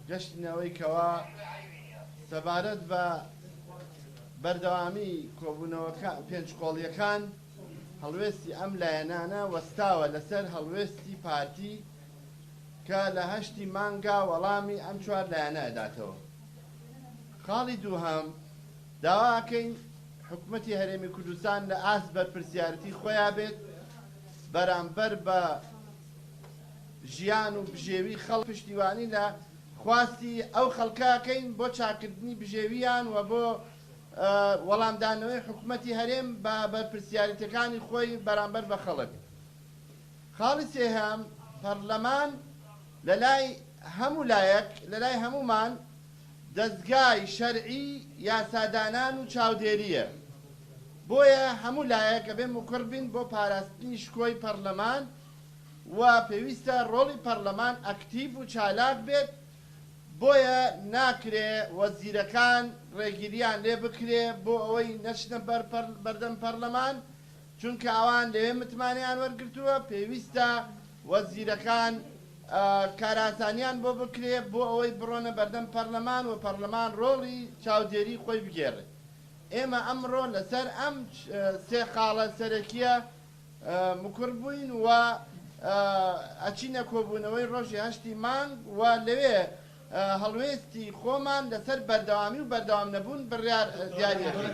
گەشتنەوەی کەوا سەبارەت بە بەردەوامی کۆبوونەوەکە پێنجقۆڵیەکان هەڵوێستی ئەم لایەنانە وەستاوە لەسەر هەڵوێستی پارتی کە لە 8 مانگا وەڵامی ئەم 4 لایەنە ئەداتەوە. خاڵی دووهەم داواکەین حکوومەتی هەرێمی کوردستان لە ئاست بەرپرسیارەتی خۆیان بێت بەرامبەر بە ژیان و بژێوی خەڵک پشتیوانی لە خواستی ئەو خەڵکاکەین بۆ چاکردنی بژێویان و بۆ وەڵامدانەوەی حکوومەتی هەرێم بە بەرپرسیارەتەکانی خۆی بەرامبەر بە خەڵک. خاڵی سێهەم پەرلەمان لەلای هەموو لایەک لەلای هەمومان دەستگای شەرعی یاسادانان و چاودێریە، بۆیە هەموو لایەک ئەبێ موکڕ بین بۆ پاراستنی شکۆی پەرلەمان و پێویستە ڕۆڵی پەرلەمان ئەکتیڤ و چالاک بێت، بۆیە ناکرێ وەزیرەکان ڕێگیریان لێ بکرێ بۆ ئەوەی نەچنە بەردەم پەرلەمان، چونکە ئەوان لەوێ متمانیان وەرگرتووە پێویستە وەزیرەکان کاراسانیان بۆ بکرێ بۆ ئەوەی بڕۆنە بەردەم پەرلەمان و پەرلەمان ڕۆڵی چاودێری خۆی بگێڕێت. ئێمە ئەمڕۆ لەسەر ئەم سێ خاڵە سەرەکیە مکڕ بووین و ئەچینە کۆبوونەوەی ڕۆژی 8 مانگ و لەوێ هەڵوێستی خۆمان لەسەر بەردەوامی و بەردەوام نەبوون بڕیار دیاریەکەین.